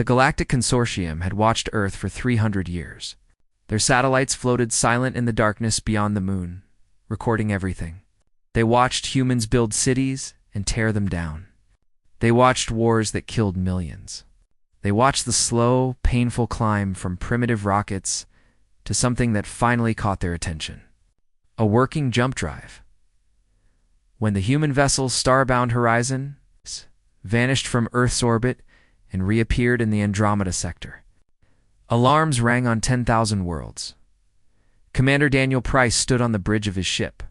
The Galactic Consortium had watched Earth for 300 years. Their satellites floated silent in the darkness beyond the moon, recording everything. They watched humans build cities and tear them down. They watched wars that killed millions. They watched the slow, painful climb from primitive rockets to something that finally caught their attention. A working jump drive. When the human vessel Starbound Horizon vanished from Earth's orbit and reappeared in the Andromeda sector, alarms rang on 10,000 worlds. Commander Daniel Price stood on the bridge of his ship,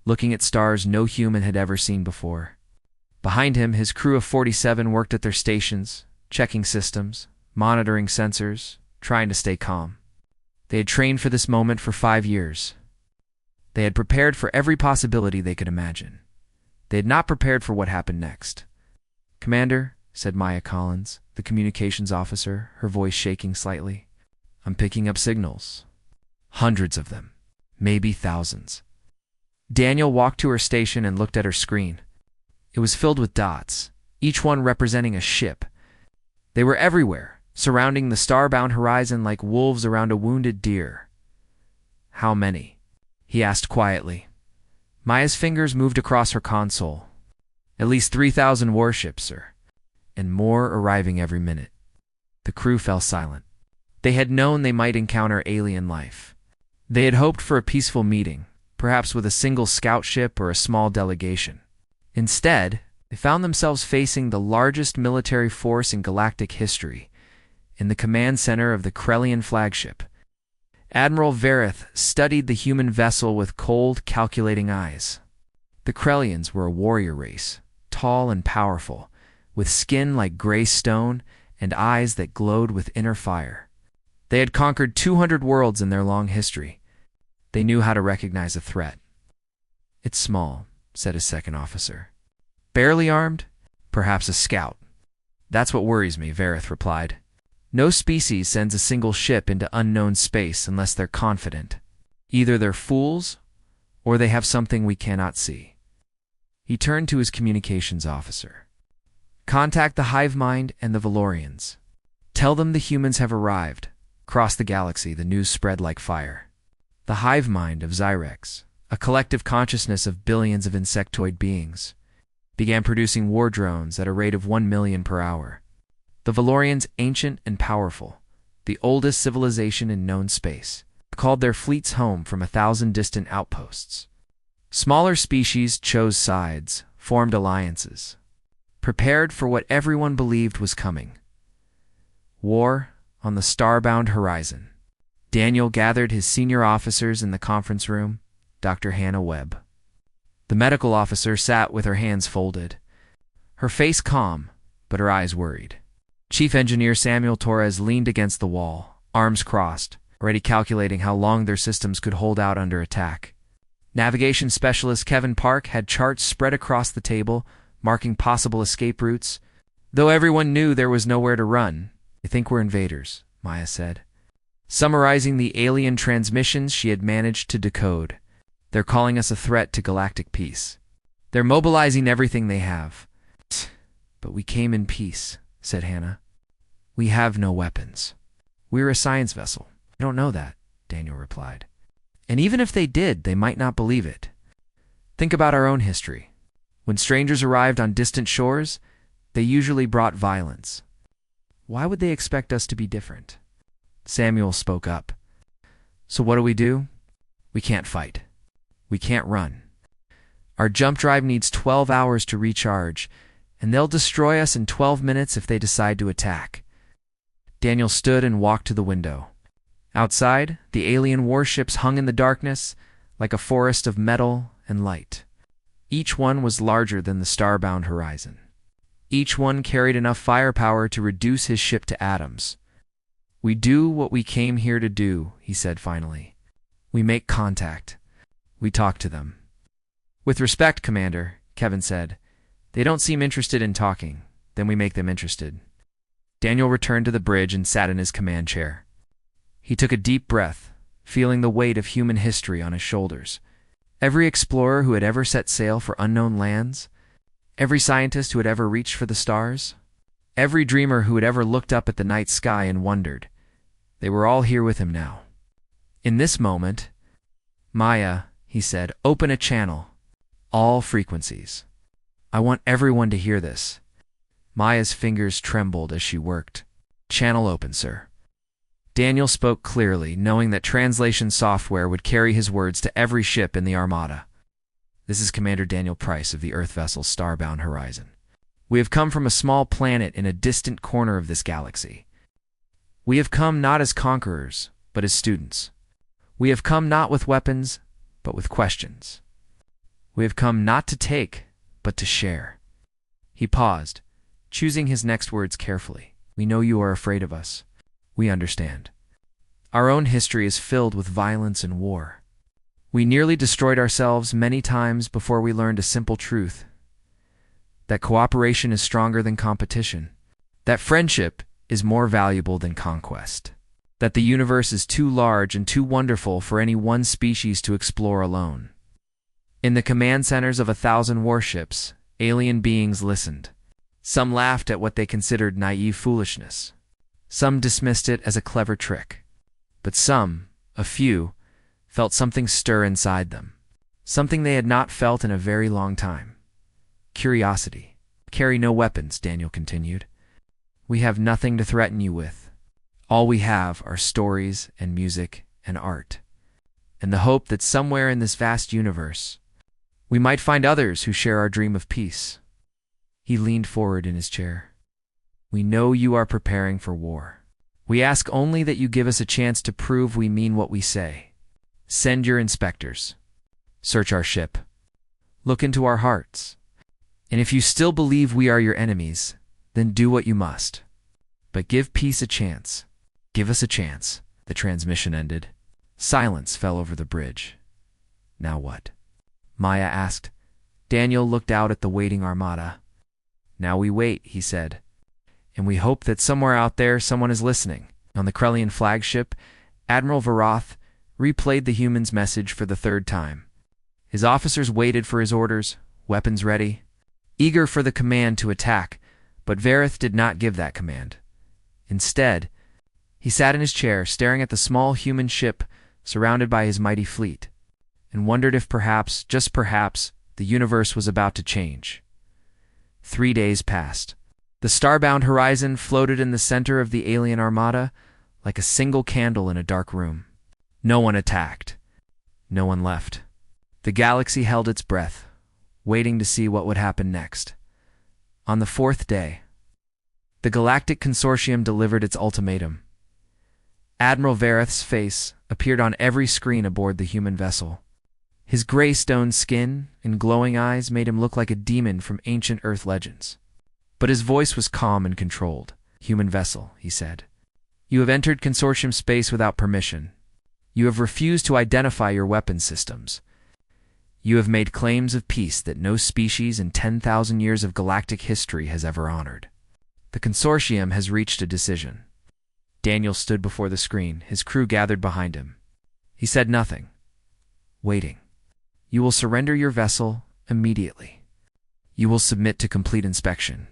looking at stars no human had ever seen before. Behind him, his crew of 47 worked at their stations, checking systems, monitoring sensors, trying to stay calm. They had trained for this moment for 5 years. They had prepared for every possibility they could imagine. They had not prepared for what happened next. "Commander," said Maya Collins, the communications officer, her voice shaking slightly, "I'm picking up signals. Hundreds of them. Maybe thousands." Daniel walked to her station and looked at her screen. It was filled with dots, each one representing a ship. They were everywhere, surrounding the starbound horizon like wolves around a wounded deer. "How many?" he asked quietly. Maya's fingers moved across her console. "At least 3,000 warships, sir, and more arriving every minute." The crew fell silent. They had known they might encounter alien life. They had hoped for a peaceful meeting, perhaps with a single scout ship or a small delegation. Instead, they found themselves facing the largest military force in galactic history, in the command center of the Krellian flagship. Admiral Verith studied the human vessel with cold, calculating eyes. The Krellians were a warrior race, tall and powerful, with skin like gray stone and eyes that glowed with inner fire. They had conquered 200 worlds in their long history. They knew how to recognize a threat. "It's small," said his second officer. "Barely armed? Perhaps a scout." "That's what worries me," Verith replied. "No species sends a single ship into unknown space unless they're confident. Either they're fools, or they have something we cannot see." He turned to his communications officer. "Contact the Hive Mind and the Valorians. Tell them the humans have arrived." Across the galaxy, the news spread like fire. The Hive Mind of Zyrex, a collective consciousness of billions of insectoid beings, began producing war drones at a rate of 1 million per hour. The Valorians, ancient and powerful, the oldest civilization in known space, called their fleets home from 1,000 distant outposts. Smaller species chose sides, formed alliances, prepared for what everyone believed was coming. War on the starbound horizon. Daniel gathered his senior officers in the conference room, Dr. Hannah Webb. The medical officer sat with her hands folded, her face calm, but her eyes worried. Chief Engineer Samuel Torres leaned against the wall, arms crossed, already calculating how long their systems could hold out under attack. Navigation Specialist Kevin Park had charts spread across the table, marking possible escape routes. Though everyone knew there was nowhere to run. "I think we're invaders," Maya said, summarizing the alien transmissions she had managed to decode. "They're calling us a threat to galactic peace. They're mobilizing everything they have." "But we came in peace," said Hannah. "We have no weapons. We're a science vessel." "I don't know that," Daniel replied. "And even if they did, they might not believe it. Think about our own history. When strangers arrived on distant shores, they usually brought violence. Why would they expect us to be different?" Samuel spoke up. "So what do? We can't fight. We can't run. Our jump drive needs 12 hours to recharge, and they'll destroy us in 12 minutes if they decide to attack." Daniel stood and walked to the window. Outside, the alien warships hung in the darkness like a forest of metal and light. Each one was larger than the starbound horizon. Each one carried enough firepower to reduce his ship to atoms. "We do what we came here to do," he said finally. "We make contact. We talk to them." "With respect, Commander," Kevin said. "They don't seem interested in talking. Then we make them interested." Daniel returned to the bridge and sat in his command chair. He took a deep breath, feeling the weight of human history on his shoulders. Every explorer who had ever set sail for unknown lands, every scientist who had ever reached for the stars, Every dreamer who had ever looked up at the night sky and wondered. They were all here with him now. In this moment, Maya, he said, open a channel. All frequencies. I want everyone to hear this. Maya's fingers trembled as she worked. Channel open, sir. Daniel spoke clearly, knowing that translation software would carry his words to every ship in the Armada. This is Commander Daniel Price of the Earth vessel Starbound Horizon. We have come from a small planet in a distant corner of this galaxy. We have come not as conquerors, but as students. We have come not with weapons, but with questions. We have come not to take, but to share. He paused, choosing his next words carefully. We know you are afraid of us. We understand. Our own history is filled with violence and war. We nearly destroyed ourselves many times before we learned a simple truth. That cooperation is stronger than competition. That friendship is more valuable than conquest. That the universe is too large and too wonderful for any one species to explore alone. In the command centers of 1,000 warships, alien beings listened. Some laughed at what they considered naive foolishness. Some dismissed it as a clever trick. But some, a few, felt something stir inside them. Something they had not felt in a very long time. Curiosity. Carry no weapons, Daniel continued. We have nothing to threaten you with. All we have are stories and music and art. And the hope that somewhere in this vast universe, we might find others who share our dream of peace. He leaned forward in his chair. We know you are preparing for war. We ask only that you give us a chance to prove we mean what we say. Send your inspectors. Search our ship. Look into our hearts. And if you still believe we are your enemies, then do what you must. But give peace a chance. Give us a chance. The transmission ended. Silence fell over the bridge. Now what? Maya asked. Daniel looked out at the waiting armada. Now we wait, he said. And we hope that somewhere out there someone is listening. On the Krellian flagship, Admiral Varoth replayed the human's message for the third time. His officers waited for his orders, weapons ready, eager for the command to attack, but Varoth did not give that command. Instead, he sat in his chair, staring at the small human ship surrounded by his mighty fleet, and wondered if perhaps, just perhaps, the universe was about to change. 3 days passed. The starbound horizon floated in the center of the alien armada like a single candle in a dark room. No one attacked. No one left. The galaxy held its breath, waiting to see what would happen next. On the 4th day, the Galactic Consortium delivered its ultimatum. Admiral Varoth's face appeared on every screen aboard the human vessel. His gray stone skin and glowing eyes made him look like a demon from ancient Earth legends. But his voice was calm and controlled. Human vessel, he said. You have entered Consortium space without permission. You have refused to identify your weapon systems. You have made claims of peace that no species in 10,000 years of galactic history has ever honored. The Consortium has reached a decision. Daniel stood before the screen, his crew gathered behind him. He said nothing, waiting. You will surrender your vessel immediately. You will submit to complete inspection.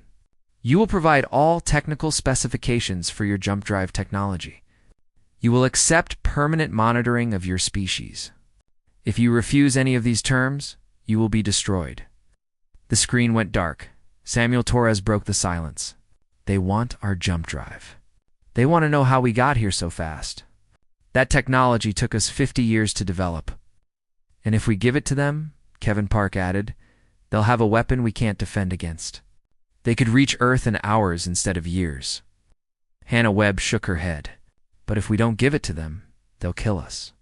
You will provide all technical specifications for your jump drive technology. You will accept permanent monitoring of your species. If you refuse any of these terms, you will be destroyed. The screen went dark. Samuel Torres broke the silence. They want our jump drive. They want to know how we got here so fast. That technology took us 50 years to develop. And if we give it to them, Kevin Park added, they'll have a weapon we can't defend against. They could reach Earth in hours instead of years. Hannah Webb shook her head. But if we don't give it to them, they'll kill us.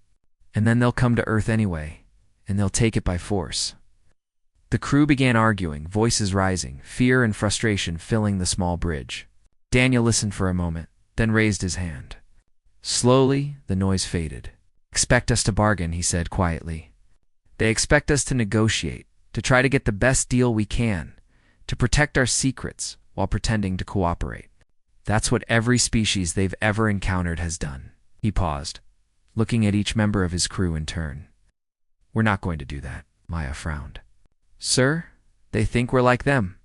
And then they'll come to Earth anyway, and they'll take it by force. The crew began arguing, voices rising, fear and frustration filling the small bridge. Daniel listened for a moment, then raised his hand. Slowly, the noise faded. Expect us to bargain, he said quietly. They expect us to negotiate, to try to get the best deal we can, to protect our secrets while pretending to cooperate. That's what every species they've ever encountered has done. He paused, looking at each member of his crew in turn. We're not going to do that, Maya frowned. Sir, they think we're like them.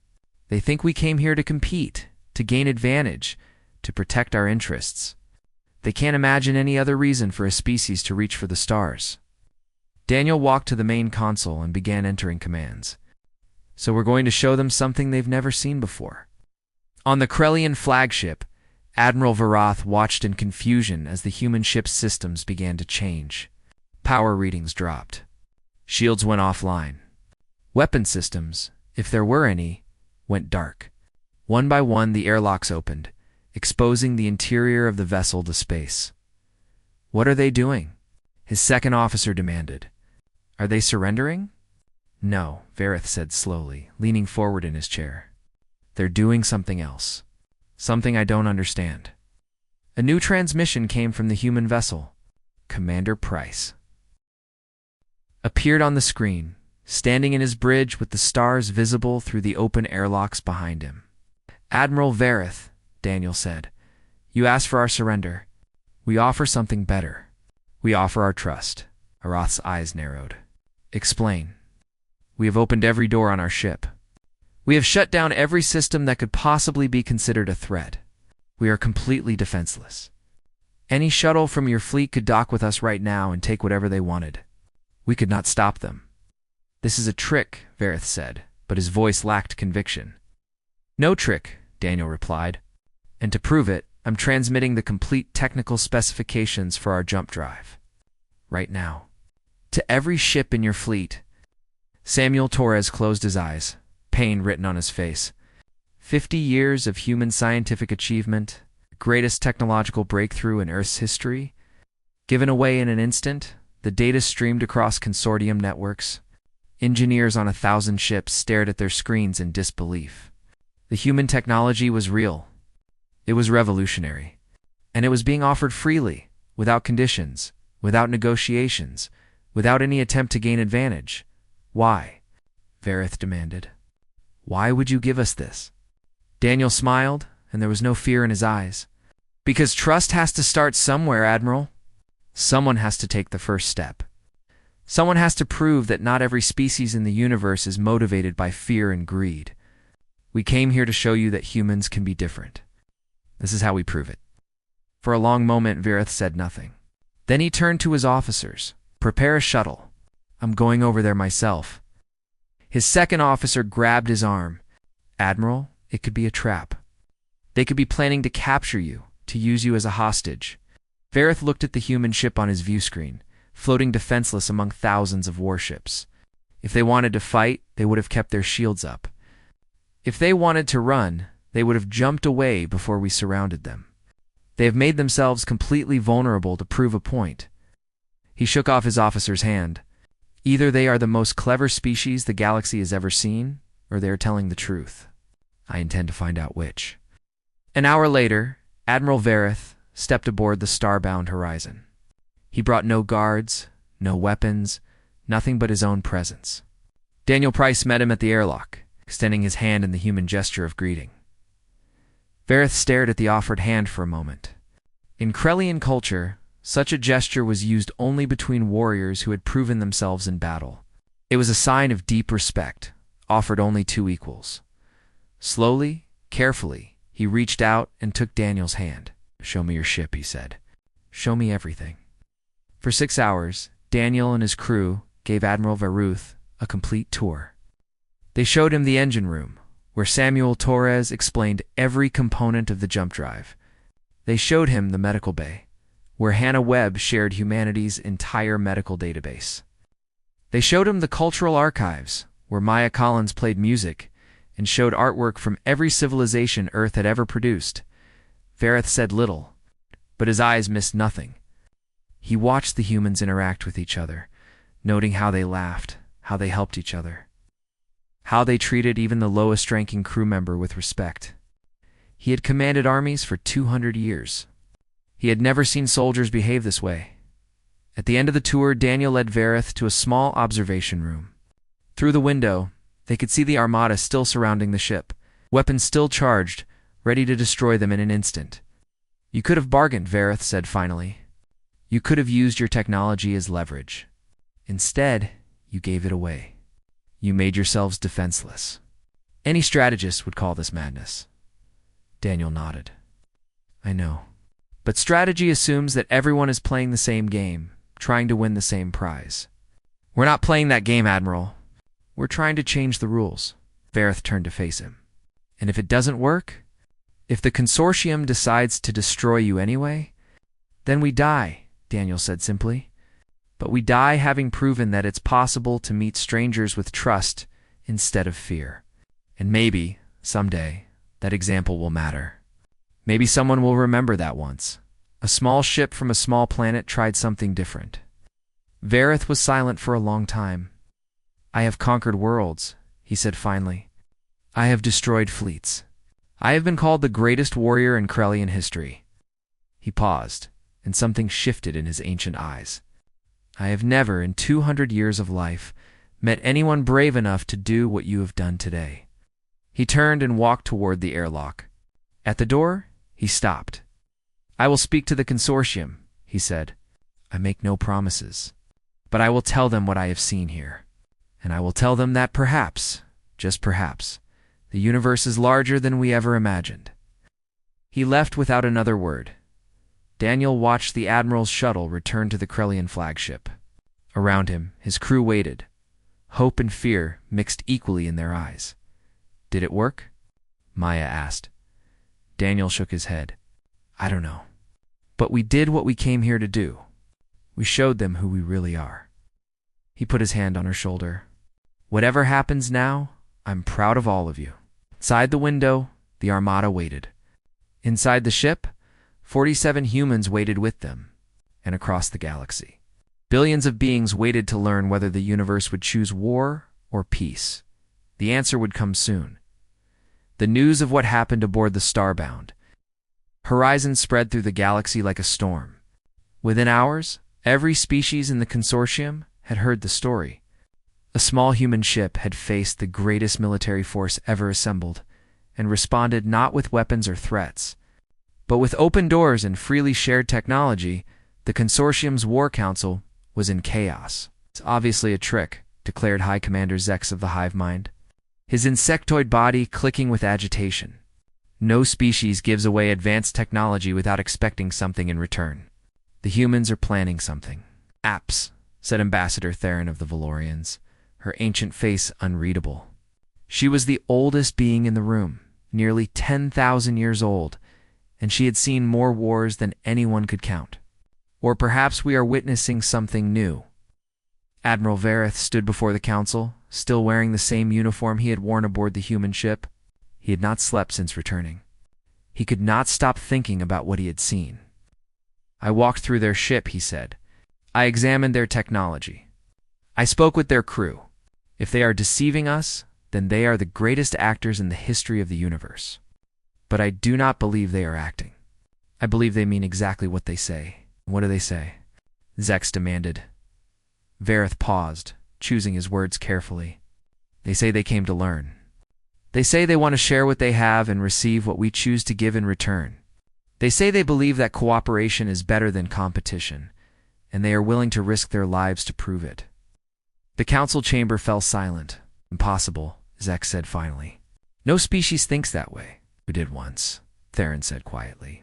They think we came here to compete, to gain advantage, to protect our interests. They can't imagine any other reason for a species to reach for the stars. Daniel walked to the main console and began entering commands. So we're going to show them something they've never seen before. On the Krellian flagship, Admiral Varath watched in confusion as the human ship's systems began to change. Power readings dropped. Shields went offline. Weapon systems, if there were any, went dark. One by one, the airlocks opened, exposing the interior of the vessel to space. What are they doing? His second officer demanded. Are they surrendering? No, Vareth said slowly, leaning forward in his chair. They're doing something else. Something I don't understand. A new transmission came from the human vessel. Commander Price appeared on the screen, standing in his bridge with the stars visible through the open airlocks behind him. Admiral Vareth, Daniel said, you asked for our surrender. We offer something better. We offer our trust. Arath's eyes narrowed. Explain. We have opened every door on our ship. We have shut down every system that could possibly be considered a threat. We are completely defenseless. Any shuttle from your fleet could dock with us right now and take whatever they wanted. We could not stop them. This is a trick, Vareth said, but his voice lacked conviction. No trick, Daniel replied. And to prove it, I'm transmitting the complete technical specifications for our jump drive. Right now. To every ship in your fleet. Samuel Torres closed his eyes, pain written on his face. 50 years of human scientific achievement, greatest technological breakthrough in Earth's history. Given away in an instant, the data streamed across consortium networks. Engineers on 1,000 ships stared at their screens in disbelief. The human technology was real. It was revolutionary. And it was being offered freely, without conditions, without negotiations, without any attempt to gain advantage. Why? Vareth demanded. Why would you give us this? Daniel smiled, and there was no fear in his eyes. Because trust has to start somewhere, Admiral. Someone has to take the first step. Someone has to prove that not every species in the universe is motivated by fear and greed. We came here to show you that humans can be different. This is how we prove it. For a long moment, Vareth said nothing. Then he turned to his officers. Prepare a shuttle. I'm going over there myself. His second officer grabbed his arm. Admiral, it could be a trap. They could be planning to capture you, to use you as a hostage. Vareth looked at the human ship on his view screen, floating defenseless among thousands of warships. If they wanted to fight, they would have kept their shields up. If they wanted to run, they would have jumped away before we surrounded them. They have made themselves completely vulnerable to prove a point. He shook off his officer's hand. Either they are the most clever species the galaxy has ever seen, or they are telling the truth. I intend to find out which. An hour later, Admiral Vareth stepped aboard the Starbound Horizon. He brought no guards, no weapons, nothing but his own presence. Daniel Price met him at the airlock, extending his hand in the human gesture of greeting. Vareth stared at the offered hand for a moment. In Krellian culture, such a gesture was used only between warriors who had proven themselves in battle. It was a sign of deep respect, offered only to equals. Slowly, carefully, he reached out and took Daniel's hand. Show me your ship, he said. Show me everything. For 6 hours, Daniel and his crew gave Admiral Varuth a complete tour. They showed him the engine room, where Samuel Torres explained every component of the jump drive. They showed him the medical bay, where Hannah Webb shared humanity's entire medical database. They showed him the cultural archives, where Maya Collins played music and showed artwork from every civilization Earth had ever produced. Vareth said little, but his eyes missed nothing. He watched the humans interact with each other, noting how they laughed, how they helped each other, how they treated even the lowest-ranking crew member with respect. He had commanded armies for 200 years. He had never seen soldiers behave this way. At the end of the tour, Daniel led Vareth to a small observation room. Through the window, they could see the armada still surrounding the ship, weapons still charged, ready to destroy them in an instant. You could have bargained, Vareth said finally. You could have used your technology as leverage. Instead, you gave it away. You made yourselves defenseless. Any strategist would call this madness. Daniel nodded. I know. But strategy assumes that everyone is playing the same game, trying to win the same prize. We're not playing that game, Admiral. We're trying to change the rules. Vareth turned to face him. And if it doesn't work, if the consortium decides to destroy you anyway, then we die, Daniel said simply. But we die having proven that it's possible to meet strangers with trust instead of fear. And maybe, someday, that example will matter. Maybe someone will remember that once. A small ship from a small planet tried something different. Vareth was silent for a long time. I have conquered worlds, he said finally. I have destroyed fleets. I have been called the greatest warrior in Krellian history. He paused, and something shifted in his ancient eyes. I have never, in 200 years of life, met anyone brave enough to do what you have done today. He turned and walked toward the airlock. At the door, he stopped. I will speak to the consortium, he said. I make no promises, but I will tell them what I have seen here. And I will tell them that perhaps, just perhaps, the universe is larger than we ever imagined. He left without another word. Daniel watched the Admiral's shuttle return to the Krellian flagship. Around him, his crew waited. Hope and fear mixed equally in their eyes. Did it work? Maya asked. Daniel shook his head. I don't know. But we did what we came here to do. We showed them who we really are. He put his hand on her shoulder. Whatever happens now, I'm proud of all of you. Outside the window, the Armada waited. Inside the ship, 47 humans waited with them, and across the galaxy. Billions of beings waited to learn whether the universe would choose war or peace. The answer would come soon. The news of what happened aboard the Starbound. Horizons spread through the galaxy like a storm. Within hours, every species in the consortium had heard the story. A small human ship had faced the greatest military force ever assembled, and responded not with weapons or threats, but with open doors and freely shared technology. The consortium's war council was in chaos. It's obviously a trick, declared High Commander Zex of the Hive Mind, his insectoid body clicking with agitation. No species gives away advanced technology without expecting something in return. The humans are planning something. Apps, said Ambassador Theron of the Valorians, her ancient face unreadable. She was the oldest being in the room, nearly 10,000 years old, and she had seen more wars than anyone could count. Or perhaps we are witnessing something new. Admiral Vareth stood before the council, still wearing the same uniform he had worn aboard the human ship. He had not slept since returning. He could not stop thinking about what he had seen. I walked through their ship, he said. I examined their technology. I spoke with their crew. If they are deceiving us, then they are the greatest actors in the history of the universe. But I do not believe they are acting. I believe they mean exactly what they say. What do they say? Zex demanded. Vareth paused, choosing his words carefully. They say they came to learn. They say they want to share what they have and receive what we choose to give in return. They say they believe that cooperation is better than competition, and they are willing to risk their lives to prove it. The council chamber fell silent. Impossible, Zex said finally. No species thinks that way. We did once, Theron said quietly.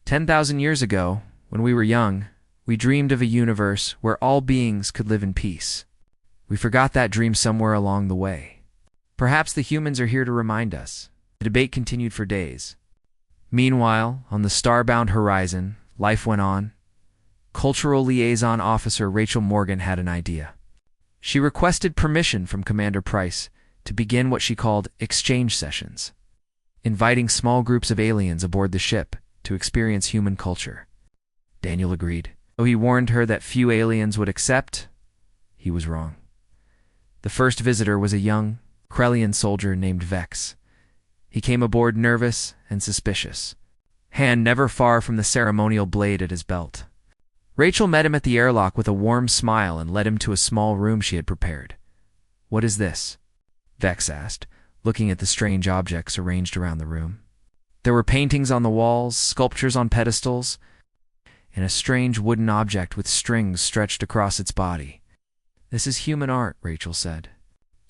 10,000 years ago, when we were young, we dreamed of a universe where all beings could live in peace. We forgot that dream somewhere along the way. Perhaps the humans are here to remind us. The debate continued for days. Meanwhile, on the starbound horizon, life went on. Cultural Liaison Officer Rachel Morgan had an idea. She requested permission from Commander Price to begin what she called exchange sessions, inviting small groups of aliens aboard the ship to experience human culture. Daniel agreed. Though he warned her that few aliens would accept, he was wrong. The first visitor was a young Krellian soldier named Vex. He came aboard nervous and suspicious, hand never far from the ceremonial blade at his belt. Rachel met him at the airlock with a warm smile and led him to a small room she had prepared. What is this? Vex asked, looking at the strange objects arranged around the room. There were paintings on the walls, sculptures on pedestals, and a strange wooden object with strings stretched across its body. This is human art, Rachel said.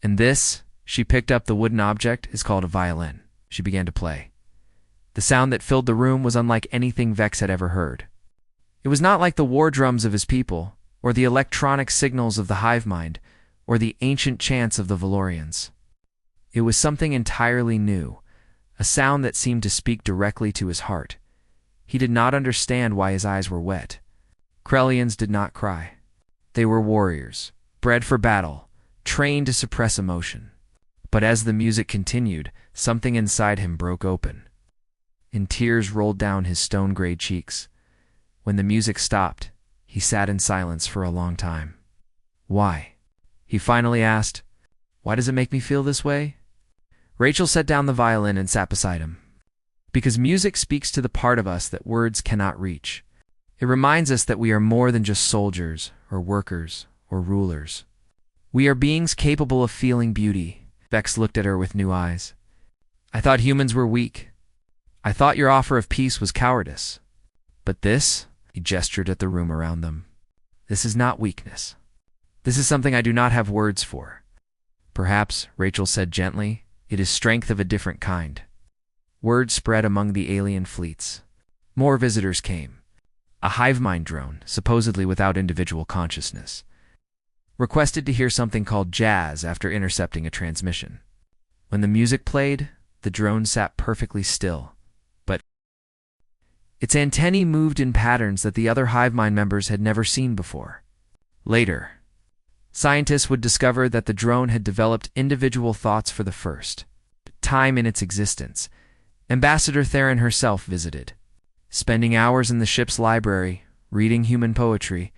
And this, she picked up the wooden object, is called a violin. She began to play. The sound that filled the room was unlike anything Vex had ever heard. It was not like the war drums of his people, or the electronic signals of the hive mind, or the ancient chants of the Valorians. It was something entirely new, a sound that seemed to speak directly to his heart. He did not understand why his eyes were wet. Krellians did not cry. They were warriors, bred for battle, trained to suppress emotion. But as the music continued, something inside him broke open, and tears rolled down his stone-gray cheeks. When the music stopped, he sat in silence for a long time. Why? He finally asked. Why does it make me feel this way? Rachel set down the violin and sat beside him. Because music speaks to the part of us that words cannot reach. It reminds us that we are more than just soldiers, or workers, or rulers. We are beings capable of feeling beauty. Vex looked at her with new eyes. I thought humans were weak. I thought your offer of peace was cowardice. But this, he gestured at the room around them, this is not weakness. This is something I do not have words for. Perhaps, Rachel said gently, it is strength of a different kind. Word spread among the alien fleets. More visitors came. A hive mind drone, supposedly without individual consciousness, requested to hear something called jazz after intercepting a transmission. When the music played, the drone sat perfectly still, but its antennae moved in patterns that the other hive mind members had never seen before. Later, scientists would discover that the drone had developed individual thoughts for the first time in its existence. Ambassador Theron herself visited, spending hours in the ship's library, reading human poetry.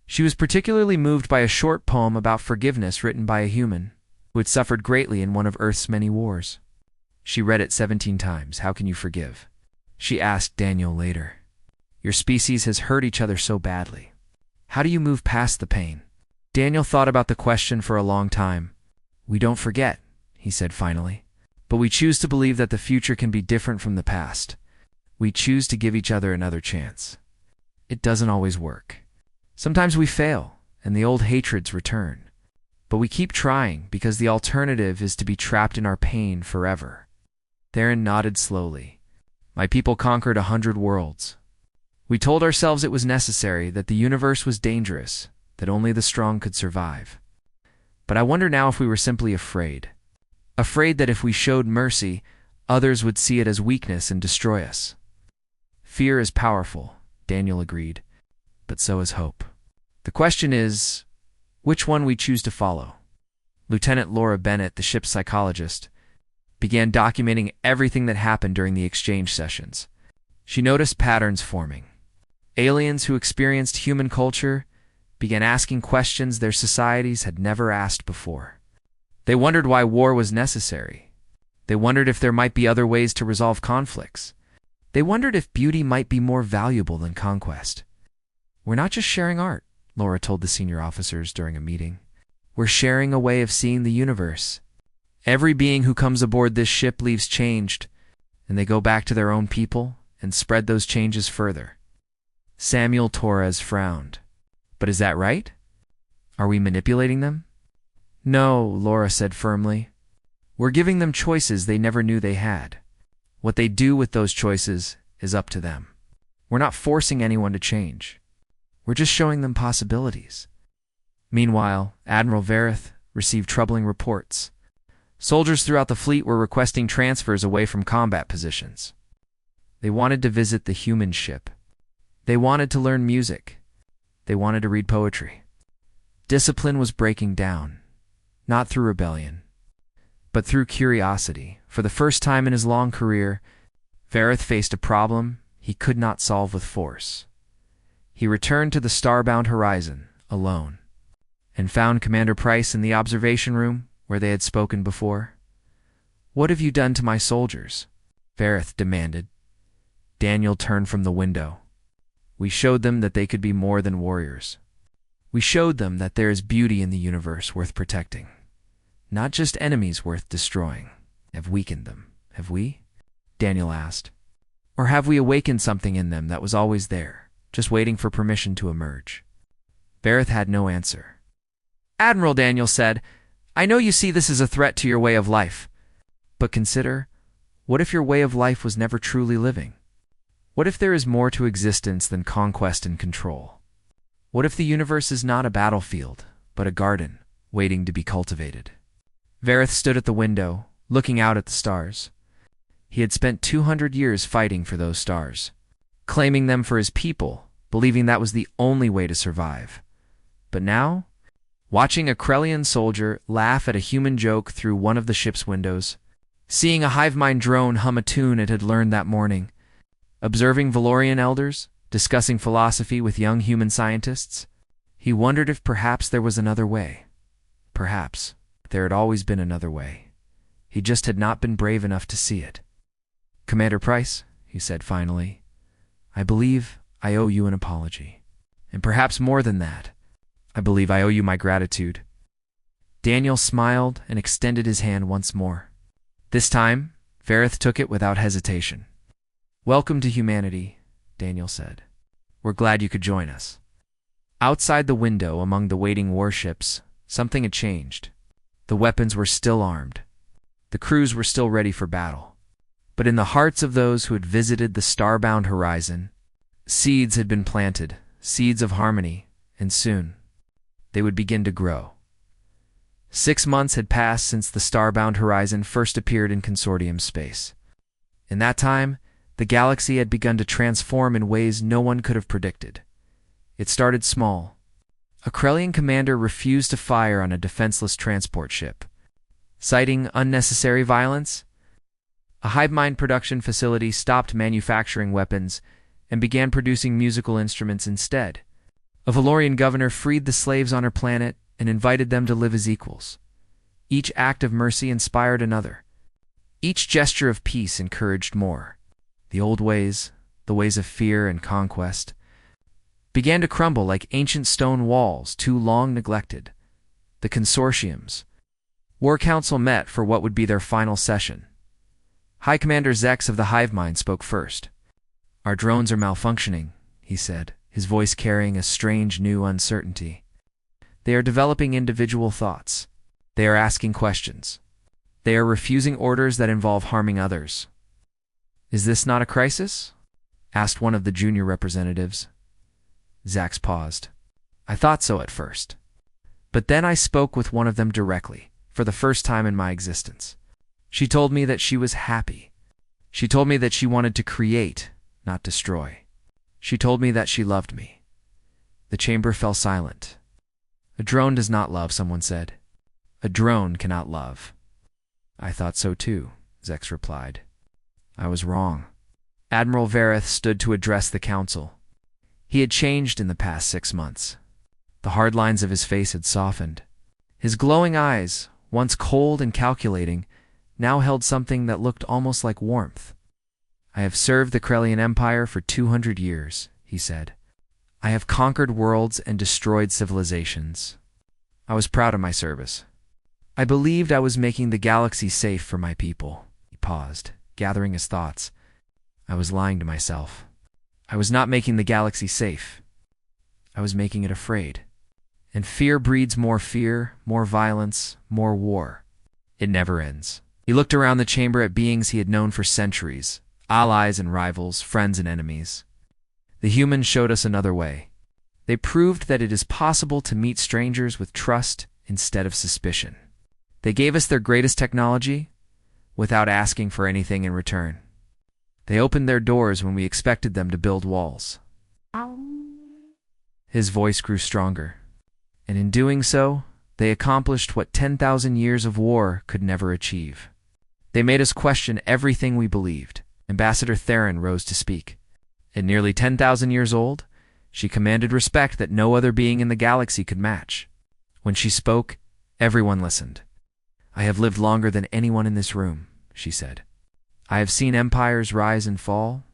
She was particularly moved by a short poem about forgiveness written by a human who had suffered greatly in one of Earth's many wars. She read it 17 times. How can you forgive? She asked Daniel later. Your species has hurt each other so badly. How do you move past the pain? Daniel thought about the question for a long time. We don't forget, he said finally, but we choose to believe that the future can be different from the past. We choose to give each other another chance. It doesn't always work. Sometimes we fail, and the old hatreds return. But we keep trying because the alternative is to be trapped in our pain forever. Theron nodded slowly. My people conquered 100 worlds. We told ourselves it was necessary, that the universe was dangerous, that only the strong could survive. But I wonder now if we were simply afraid. Afraid that if we showed mercy, others would see it as weakness and destroy us. Fear is powerful, Daniel agreed, but so is hope. The question is, which one we choose to follow. Lieutenant Laura Bennett, the ship's psychologist, began documenting everything that happened during the exchange sessions. She noticed patterns forming. Aliens who experienced human culture began asking questions their societies had never asked before. They wondered why war was necessary. They wondered if there might be other ways to resolve conflicts. They wondered if beauty might be more valuable than conquest. We're not just sharing art, Laura told the senior officers during a meeting. We're sharing a way of seeing the universe. Every being who comes aboard this ship leaves changed, and they go back to their own people and spread those changes further. Samuel Torres frowned. But is that right? Are we manipulating them? No, Laura said firmly. We're giving them choices they never knew they had. What they do with those choices is up to them. We're not forcing anyone to change. We're just showing them possibilities. Meanwhile, Admiral Verith received troubling reports. Soldiers throughout the fleet were requesting transfers away from combat positions. They wanted to visit the human ship. They wanted to learn music. They wanted to read poetry. Discipline was breaking down, not through rebellion, but through curiosity. For the first time in his long career, Verith faced a problem he could not solve with force. He returned to the starbound horizon, alone, and found Commander Price in the observation room where they had spoken before. What have you done to my soldiers? Verith demanded. Daniel turned from the window. We showed them that they could be more than warriors. We showed them that there is beauty in the universe worth protecting, not just enemies worth destroying. Have weakened them, have we? Daniel asked. Or have we awakened something in them that was always there, just waiting for permission to emerge? Verith had no answer. Admiral, Daniel said, I know you see this as a threat to your way of life, but consider, What if your way of life was never truly living? What if there is more to existence than conquest and control? What if the universe is not a battlefield, but a garden, waiting to be cultivated? Vareth stood at the window, looking out at the stars. He had spent 200 years fighting for those stars, claiming them for his people, believing that was the only way to survive. But now, watching a Krellian soldier laugh at a human joke through one of the ship's windows, seeing a hive mind drone hum a tune it had learned that morning, observing Valorian elders discussing philosophy with young human scientists, he wondered if perhaps there was another way. Perhaps there had always been another way. He just had not been brave enough to see it. "Commander Price," he said finally, "I believe I owe you an apology. And perhaps more than that, I believe I owe you my gratitude." Daniel smiled and extended his hand once more. This time, Vareth took it without hesitation. "Welcome to humanity," Daniel said. "We're glad you could join us." Outside the window, among the waiting warships, something had changed. The weapons were still armed. The crews were still ready for battle. But in the hearts of those who had visited the starbound horizon, seeds had been planted, seeds of harmony, and soon they would begin to grow. 6 months had passed since the starbound horizon first appeared in Consortium space. In that time, the galaxy had begun to transform in ways no one could have predicted. It started small. A Krellian commander refused to fire on a defenseless transport ship, citing unnecessary violence. A hive mind production facility stopped manufacturing weapons and began producing musical instruments instead. A Valorian governor freed the slaves on her planet and invited them to live as equals. Each act of mercy inspired another. Each gesture of peace encouraged more. The old ways, the ways of fear and conquest, began to crumble like ancient stone walls too long neglected. The consortiums. War Council met for what would be their final session. High Commander Zex of the Hive Mind spoke first. "Our drones are malfunctioning," he said, his voice carrying a strange new uncertainty. "They are developing individual thoughts. They are asking questions. They are refusing orders that involve harming others." "Is this not a crisis?" asked one of the junior representatives. Zax paused. "I thought so at first. But then I spoke with one of them directly, for the first time in my existence. She told me that she was happy. She told me that she wanted to create, not destroy. She told me that she loved me." The chamber fell silent. "A drone does not love," someone said. "A drone cannot love." "I thought so too," Zex replied. "I was wrong." Admiral Vareth stood to address the council. He had changed in the past 6 months. The hard lines of his face had softened. His glowing eyes, once cold and calculating, now held something that looked almost like warmth. "I have served the Krellian Empire for 200 years," he said. "I have conquered worlds and destroyed civilizations. I was proud of my service. I believed I was making the galaxy safe for my people." He paused, gathering his thoughts. "I was lying to myself. I was not making the galaxy safe. I was making it afraid. And fear breeds more fear, more violence, more war. It never ends." He looked around the chamber at beings he had known for centuries, allies and rivals, friends and enemies. The humans showed us another way. They proved that it is possible to meet strangers with trust instead of suspicion. They gave us their greatest technology without asking for anything in return. They opened their doors when we expected them to build walls. His voice grew stronger. And in doing so, they accomplished what 10,000 years of war could never achieve. They made us question everything we believed. Ambassador Theron rose to speak. At nearly 10,000 years old, she commanded respect that no other being in the galaxy could match. When she spoke, everyone listened. "I have lived longer than anyone in this room," she said. "I have seen empires rise and fall.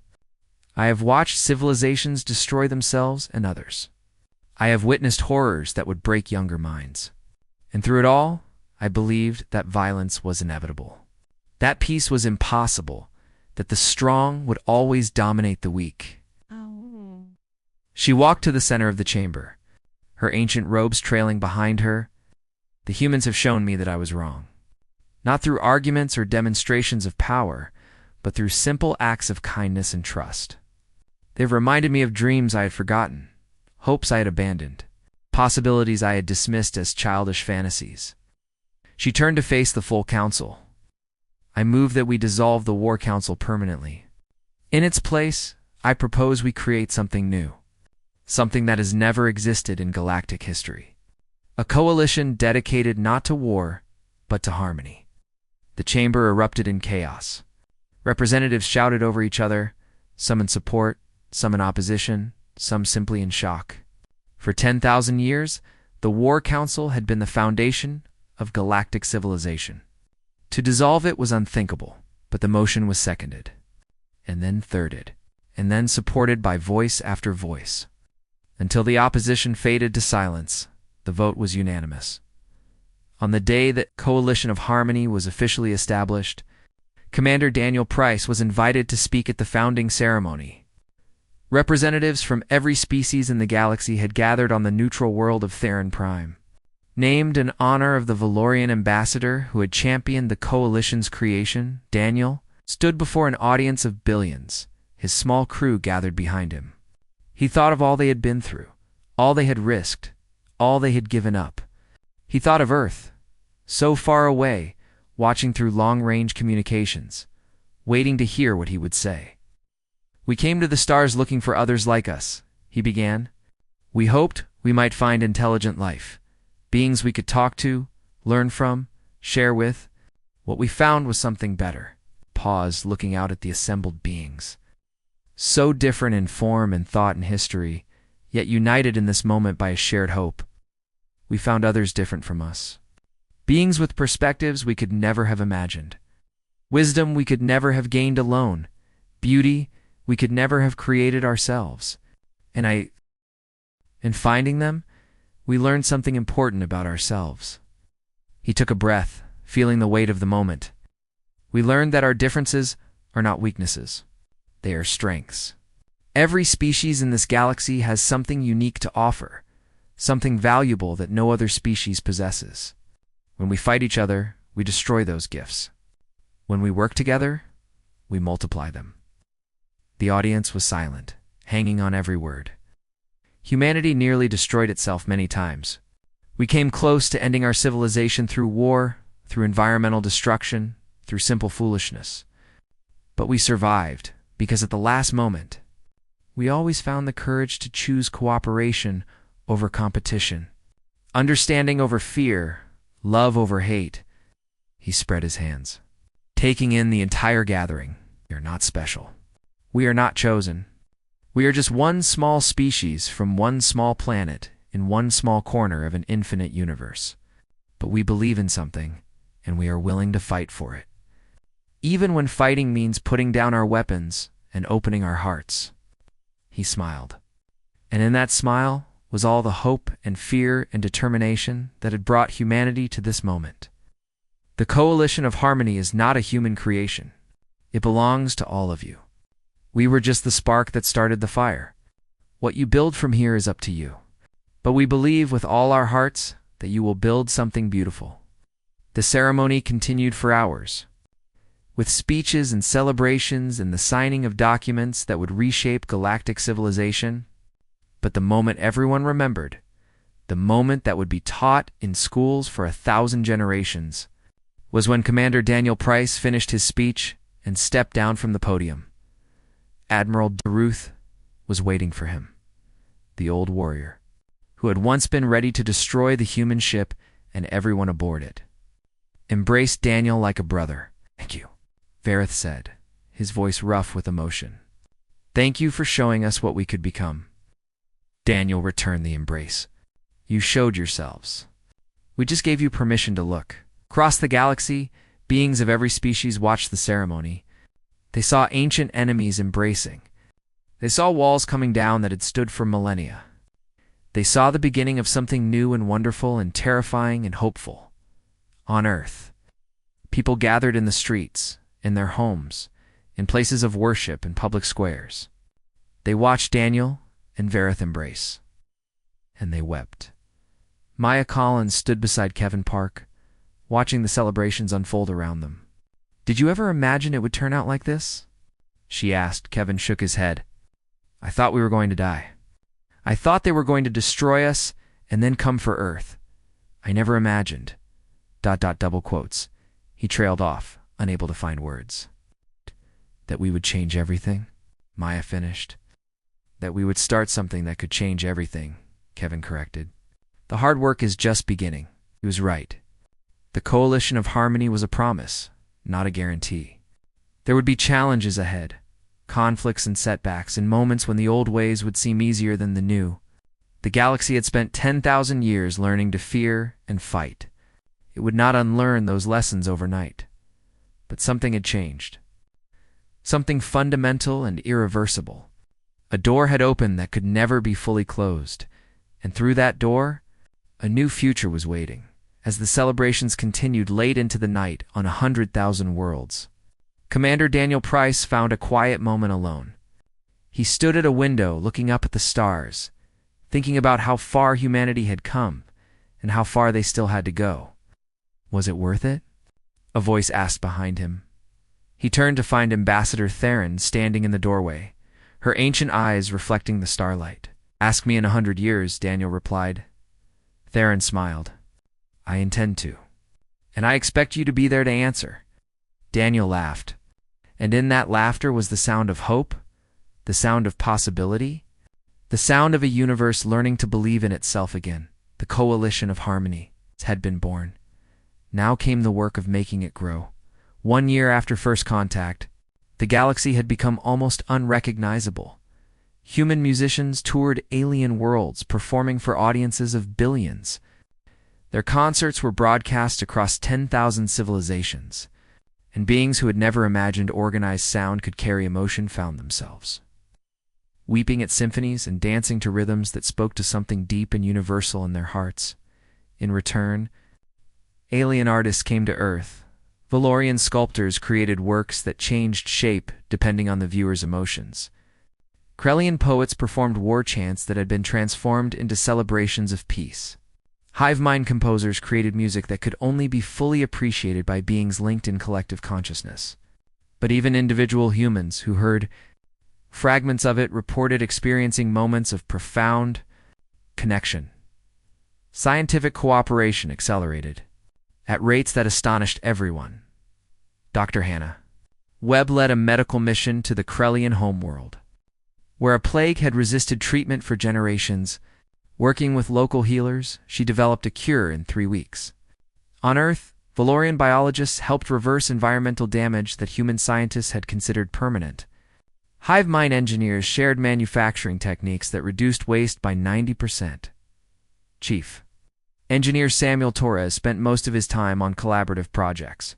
I have watched civilizations destroy themselves and others. I have witnessed horrors that would break younger minds. And through it all, I believed that violence was inevitable. That peace was impossible, that the strong would always dominate the weak." She walked to the center of the chamber, her ancient robes trailing behind her. "The humans have shown me that I was wrong. Not through arguments or demonstrations of power, but through simple acts of kindness and trust. They've reminded me of dreams I had forgotten, hopes I had abandoned, possibilities I had dismissed as childish fantasies. She turned to face the full council. I move that we dissolve the War Council permanently. In its place, I propose we create something new, something that has never existed in galactic history. A coalition dedicated not to war, but to harmony. The chamber erupted in chaos. Representatives shouted over each other, some in support, some in opposition, some simply in shock. For 10,000 years, the War Council had been the foundation of galactic civilization. To dissolve it was unthinkable, but the motion was seconded, and then thirded, and then supported by voice after voice. Until the opposition faded to silence, the vote was unanimous. On the day that Coalition of Harmony was officially established, Commander Daniel Price was invited to speak at the founding ceremony. Representatives from every species in the galaxy had gathered on the neutral world of Theron Prime. Named in honor of the Valorian ambassador who had championed the Coalition's creation, Daniel stood before an audience of billions, his small crew gathered behind him. He thought of all they had been through, all they had risked, all they had given up. He thought of Earth, so far away, watching through long-range communications, waiting to hear what he would say. "We came to the stars looking for others like us," he began. "We hoped we might find intelligent life, beings we could talk to, learn from, share with. What we found was something better." Paused, looking out at the assembled beings. So different in form and thought and history, yet united in this moment by a shared hope. We found others different from us. Beings with perspectives we could never have imagined. Wisdom we could never have gained alone. Beauty we could never have created ourselves. In finding them, we learned something important about ourselves. He took a breath, feeling the weight of the moment. We learned that our differences are not weaknesses. They are strengths. Every species in this galaxy has something unique to offer, something valuable that no other species possesses. When we fight each other, we destroy those gifts. When we work together, we multiply them. The audience was silent, hanging on every word. Humanity nearly destroyed itself many times. We came close to ending our civilization through war, through environmental destruction, through simple foolishness. But we survived, because at the last moment, we always found the courage to choose cooperation over competition, understanding over fear, love over hate. He spread his hands, taking in the entire gathering. We are not special. We are not chosen. We are just one small species from one small planet in one small corner of an infinite universe. But we believe in something, and we are willing to fight for it. Even when fighting means putting down our weapons and opening our hearts. He smiled. And in that smile was all the hope and fear and determination that had brought humanity to this moment. The Coalition of Harmony is not a human creation. It belongs to all of you. We were just the spark that started the fire. What you build from here is up to you. But we believe with all our hearts that you will build something beautiful. The ceremony continued for hours, with speeches and celebrations and the signing of documents that would reshape galactic civilization. But the moment everyone remembered, the moment that would be taught in schools for 1,000 generations, was when Commander Daniel Price finished his speech and stepped down from the podium. Admiral Daruth was waiting for him, the old warrior, who had once been ready to destroy the human ship and everyone aboard it. Embraced Daniel like a brother. "Thank you," Vareth said, his voice rough with emotion. "Thank you for showing us what we could become." Daniel returned the embrace. "You showed yourselves. We just gave you permission to look." Across the galaxy, beings of every species watched the ceremony. They saw ancient enemies embracing. They saw walls coming down that had stood for millennia. They saw the beginning of something new and wonderful and terrifying and hopeful. On Earth, people gathered in the streets, in their homes, in places of worship and public squares. They watched Daniel and Vareth embrace, and they wept. Maya Collins stood beside Kevin Park, watching the celebrations unfold around them. Did you ever imagine it would turn out like this? She asked. Kevin shook his head. I thought we were going to die. I thought they were going to destroy us and then come for Earth. I never imagined. ... double quotes. He trailed off, unable to find words. That we would change everything? Maya finished. That we would start something that could change everything, Kevin corrected. The hard work is just beginning. He was right. The coalition of harmony was a promise, not a guarantee. There would be challenges ahead, conflicts and setbacks, and moments when the old ways would seem easier than the new. The galaxy had spent 10,000 years learning to fear and fight. It would not unlearn those lessons overnight. But something had changed. Something fundamental and irreversible. A door had opened that could never be fully closed, and through that door, a new future was waiting, as the celebrations continued late into the night on 100,000 worlds. Commander Daniel Price found a quiet moment alone. He stood at a window looking up at the stars, thinking about how far humanity had come and how far they still had to go. Was it worth it? A voice asked behind him. He turned to find Ambassador Theron standing in the doorway, her ancient eyes reflecting the starlight. Ask me in 100 years, Daniel replied. Theron smiled. I intend to. And I expect you to be there to answer. Daniel laughed. And in that laughter was the sound of hope, the sound of possibility, the sound of a universe learning to believe in itself again. The coalition of harmony had been born. Now came the work of making it grow. 1 year after first contact, the galaxy had become almost unrecognizable. Human musicians toured alien worlds, performing for audiences of billions. Their concerts were broadcast across 10,000 civilizations, and beings who had never imagined organized sound could carry emotion found themselves weeping at symphonies and dancing to rhythms that spoke to something deep and universal in their hearts. In return, alien artists came to Earth. Valorian sculptors created works that changed shape depending on the viewer's emotions. Krellian poets performed war chants that had been transformed into celebrations of peace. Hive mind composers created music that could only be fully appreciated by beings linked in collective consciousness. But even individual humans who heard fragments of it reported experiencing moments of profound connection. Scientific cooperation accelerated at rates that astonished everyone. Dr. Hannah Webb led a medical mission to the Krellian homeworld, where a plague had resisted treatment for generations. Working with local healers, she developed a cure in 3 weeks. On Earth, Valorian biologists helped reverse environmental damage that human scientists had considered permanent. Hive mind engineers shared manufacturing techniques that reduced waste by 90%. Chief Engineer Samuel Torres spent most of his time on collaborative projects,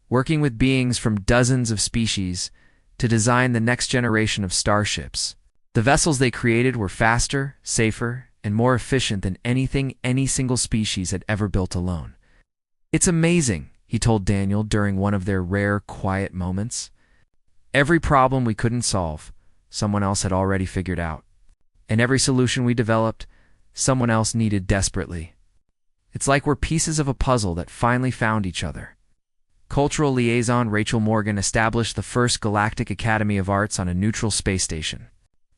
working with beings from dozens of species to design the next generation of starships. The vessels they created were faster, safer, and more efficient than anything any single species had ever built alone. It's amazing, he told Daniel during one of their rare, quiet moments. Every problem we couldn't solve, someone else had already figured out. And every solution we developed, someone else needed desperately. It's like we're pieces of a puzzle that finally found each other. Cultural liaison Rachel Morgan established the first Galactic Academy of Arts on a neutral space station.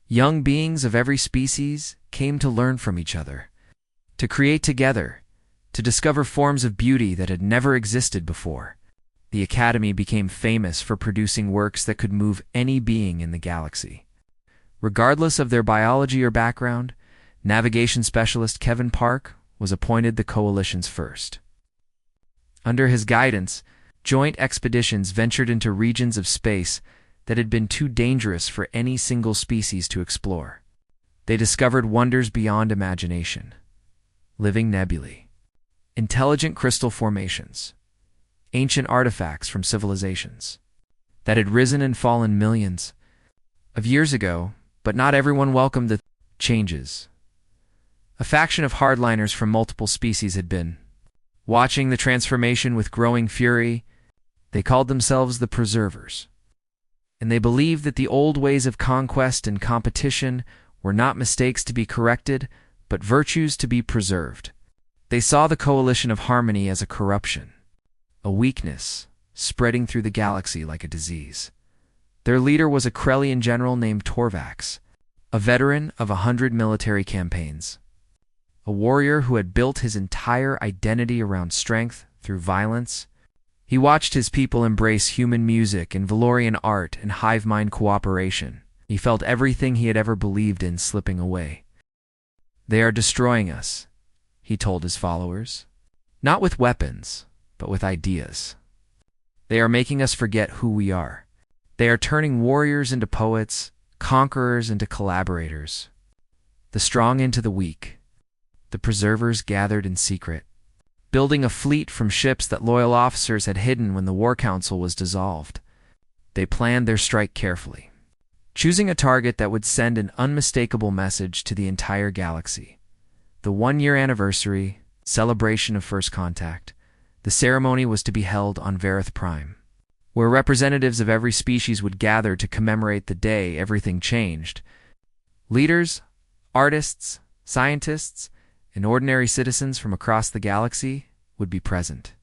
Young beings of every species came to learn from each other, to create together, to discover forms of beauty that had never existed before. The Academy became famous for producing works that could move any being in the galaxy. Regardless of their biology or background, navigation specialist Kevin Park was appointed the Coalition's first. Under his guidance, joint expeditions ventured into regions of space that had been too dangerous for any single species to explore. They discovered wonders beyond imagination. Living nebulae, intelligent crystal formations, ancient artifacts from civilizations that had risen and fallen millions of years ago, but not everyone welcomed the changes. A faction of hardliners from multiple species had been watching the transformation with growing fury. They called themselves the Preservers, and they believed that the old ways of conquest and competition were not mistakes to be corrected, but virtues to be preserved. They saw the coalition of harmony as a corruption, a weakness, spreading through the galaxy like a disease. Their leader was a Krellian general named Torvax, a veteran of 100 military campaigns, a warrior who had built his entire identity around strength through violence. He watched his people embrace human music and Valorian art and hive mind cooperation. He felt everything he had ever believed in slipping away. "They are destroying us," he told his followers. "Not with weapons, but with ideas. They are making us forget who we are. They are turning warriors into poets, conquerors into collaborators, the strong into the weak." The preservers gathered in secret, building a fleet from ships that loyal officers had hidden when the War Council was dissolved. They planned their strike carefully, choosing a target that would send an unmistakable message to the entire galaxy. The 1-year anniversary, celebration of first contact, the ceremony was to be held on Varith Prime, where representatives of every species would gather to commemorate the day everything changed. Leaders, artists, scientists, and ordinary citizens from across the galaxy would be present.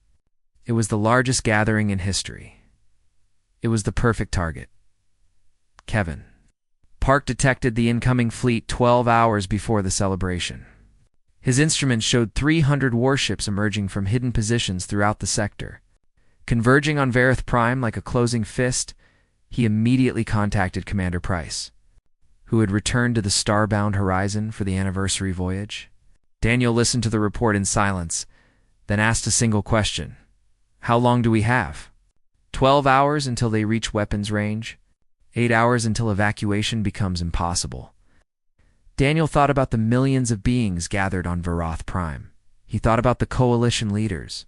It was the largest gathering in history. It was the perfect target. Kevin. Park detected the incoming fleet 12 hours before the celebration. His instruments showed 300 warships emerging from hidden positions throughout the sector. Converging on Varith Prime like a closing fist, he immediately contacted Commander Price, who had returned to the Starbound horizon for the anniversary voyage. Daniel listened to the report in silence, then asked a single question. "How long do we have?" 12 hours until they reach weapons range. 8 hours until evacuation becomes impossible. Daniel thought about the millions of beings gathered on Varith Prime. He thought about the coalition leaders,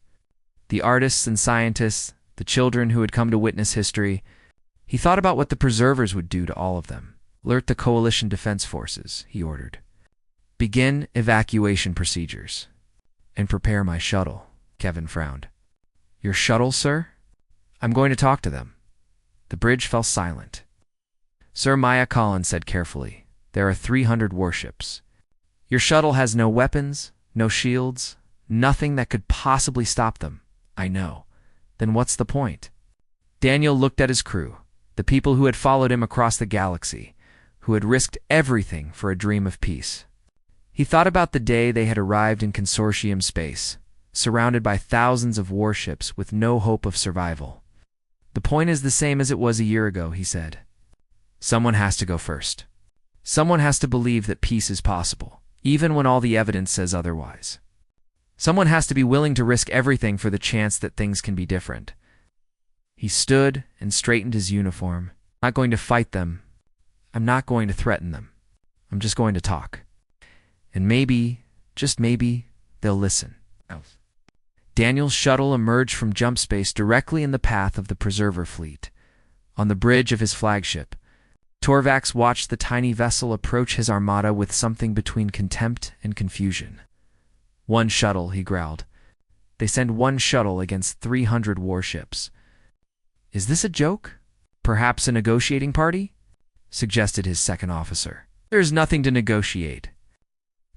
the artists and scientists, the children who had come to witness history. He thought about what the preservers would do to all of them. "Alert the coalition defense forces," he ordered. "Begin evacuation procedures. And prepare my shuttle." Kevin frowned. "Your shuttle, sir?" "I'm going to talk to them." The bridge fell silent. Sir Maya Collins said carefully, "There are 300 warships. Your shuttle has no weapons, no shields, nothing that could possibly stop them." "I know. Then what's the point?" Daniel looked at his crew, the people who had followed him across the galaxy, who had risked everything for a dream of peace. He thought about the day they had arrived in consortium space, surrounded by thousands of warships with no hope of survival. "The point is the same as it was a year ago," he said. "Someone has to go first. Someone has to believe that peace is possible, even when all the evidence says otherwise. Someone has to be willing to risk everything for the chance that things can be different." He stood and straightened his uniform. "I'm not going to fight them. I'm not going to threaten them. I'm just going to talk. And maybe, just maybe, they'll listen." Daniel's shuttle emerged from jump space directly in the path of the preserver fleet. On the bridge of his flagship, Torvax watched the tiny vessel approach his armada with something between contempt and confusion. "One shuttle," he growled. "They send one shuttle against 300 warships. Is this a joke? Perhaps a negotiating party?" suggested his second officer. "There's nothing to negotiate.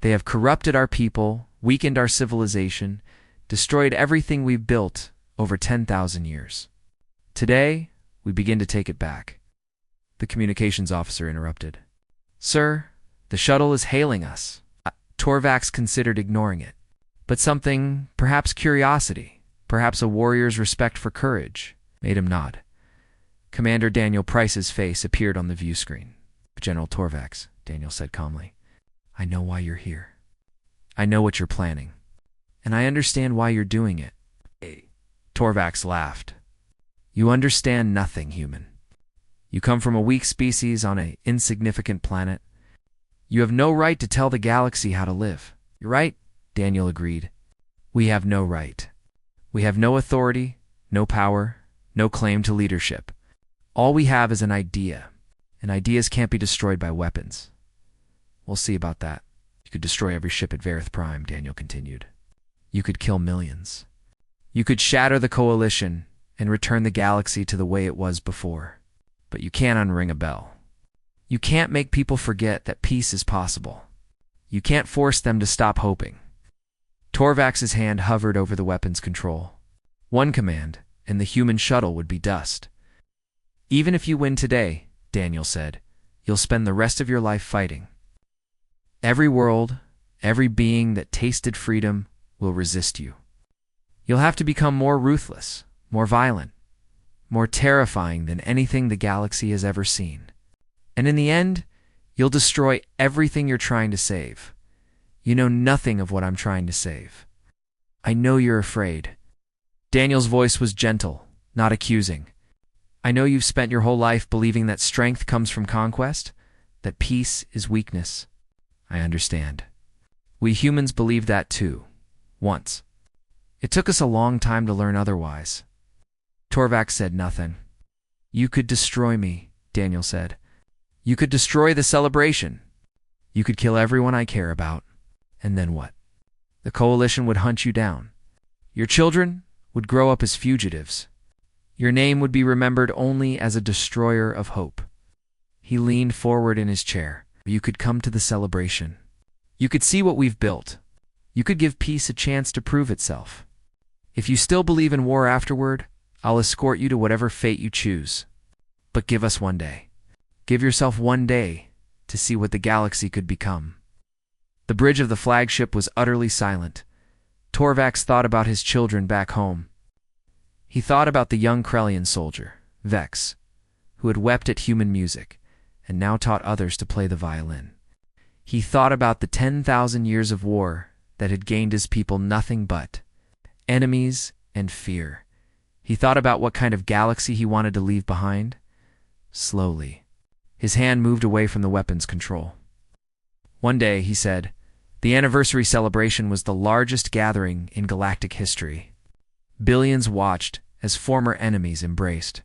They have corrupted our people, weakened our civilization, destroyed everything we've built over 10,000 years. Today, we begin to take it back." The communications officer interrupted. "Sir, the shuttle is hailing us." Torvax considered ignoring it. But something, perhaps curiosity, perhaps a warrior's respect for courage, made him nod. Commander Daniel Price's face appeared on the view screen. "General Torvax," Daniel said calmly, "I know why you're here. I know what you're planning. And I understand why you're doing it." Torvax laughed. "You understand nothing, human. You come from a weak species on an insignificant planet. You have no right to tell the galaxy how to live." "You're right," Daniel agreed. "We have no right. We have no authority, no power, no claim to leadership. All we have is an idea, and ideas can't be destroyed by weapons." "We'll see about that. You could destroy every ship at Varith Prime," Daniel continued. "You could kill millions. You could shatter the coalition and return the galaxy to the way it was before. But you can't unring a bell. You can't make people forget that peace is possible. You can't force them to stop hoping." Torvax's hand hovered over the weapons control. "One command, and the human shuttle would be dust. Even if you win today, Daniel said, you'll spend the rest of your life fighting. Every world, every being that tasted freedom will resist you. You'll have to become more ruthless, more violent, more terrifying than anything the galaxy has ever seen. And in the end, you'll destroy everything you're trying to save. You know nothing of what I'm trying to save. I know you're afraid. Daniel's voice was gentle, not accusing. I know you've spent your whole life believing that strength comes from conquest, that peace is weakness. I understand. We humans believed that too, once. It took us a long time to learn otherwise. Torvax said nothing. You could destroy me, Daniel said. You could destroy the celebration. You could kill everyone I care about. And then what? The coalition would hunt you down. Your children would grow up as fugitives. Your name would be remembered only as a destroyer of hope. He leaned forward in his chair. You could come to the celebration. You could see what we've built. You could give peace a chance to prove itself. If you still believe in war afterward, I'll escort you to whatever fate you choose. But give us one day. Give yourself one day to see what the galaxy could become. The bridge of the flagship was utterly silent. Torvax thought about his children back home. He thought about the young Krellian soldier, Vex, who had wept at human music and now taught others to play the violin. He thought about the 10,000 years of war that had gained his people nothing but enemies and fear. He thought about what kind of galaxy he wanted to leave behind. Slowly, his hand moved away from the weapon's control. One day, he said, the anniversary celebration was the largest gathering in galactic history. Billions watched as former enemies embraced,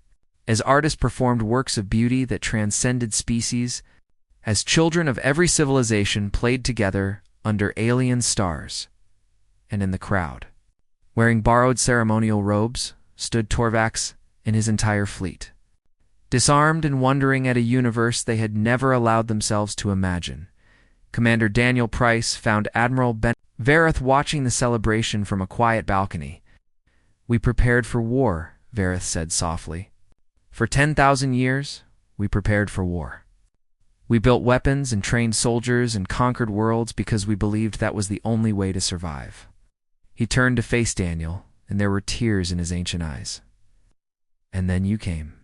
as artists performed works of beauty that transcended species, as children of every civilization played together under alien stars. And in the crowd, wearing borrowed ceremonial robes, stood Torvax and his entire fleet, disarmed and wondering at a universe they had never allowed themselves to imagine. Commander Daniel Price found Admiral Ben Vareth watching the celebration from a quiet balcony. We prepared for war, Vareth said softly. For 10,000 years, we prepared for war. We built weapons and trained soldiers and conquered worlds because we believed that was the only way to survive. He turned to face Daniel, and there were tears in his ancient eyes. And then you came,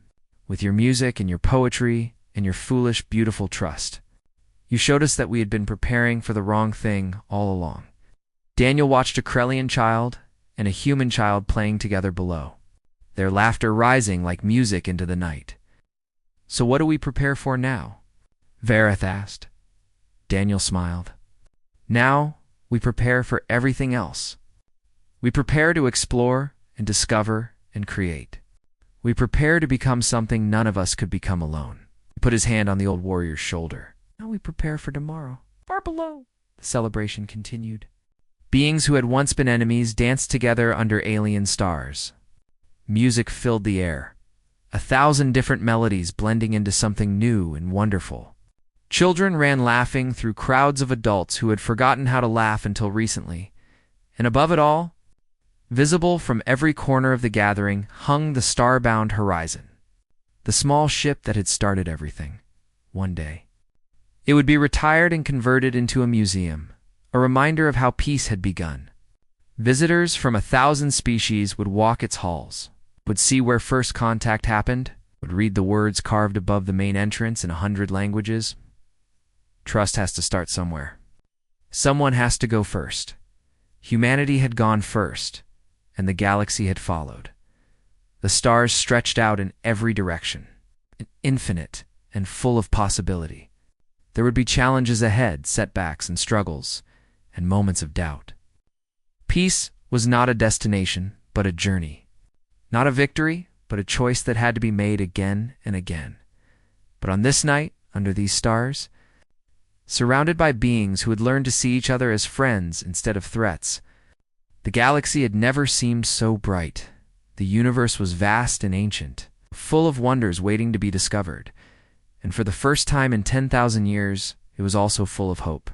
with your music and your poetry and your foolish, beautiful trust. You showed us that we had been preparing for the wrong thing all along. Daniel watched a Krellian child and a human child playing together below, their laughter rising like music into the night. So what do we prepare for now? Vareth asked. Daniel smiled. Now we prepare for everything else. We prepare to explore and discover and create. We prepare to become something none of us could become alone. He put his hand on the old warrior's shoulder. Now we prepare for tomorrow. Far below. The celebration continued. Beings who had once been enemies danced together under alien stars. Music filled the air, 1,000 different melodies blending into something new and wonderful. Children ran laughing through crowds of adults who had forgotten how to laugh until recently. And above it all, visible from every corner of the gathering, hung the starbound horizon, the small ship that had started everything. One day, it would be retired and converted into a museum, a reminder of how peace had begun. Visitors from 1,000 species would walk its halls, would see where first contact happened, would read the words carved above the main entrance in 100 languages. Trust has to start somewhere. Someone has to go first. Humanity had gone first, and the galaxy had followed. The stars stretched out in every direction, infinite and full of possibility. There would be challenges ahead, setbacks and struggles, and moments of doubt. Peace was not a destination, but a journey. Not a victory, but a choice that had to be made again and again. But on this night, under these stars, surrounded by beings who had learned to see each other as friends instead of threats, the galaxy had never seemed so bright. The universe was vast and ancient, full of wonders waiting to be discovered. And for the first time in 10,000 years, it was also full of hope.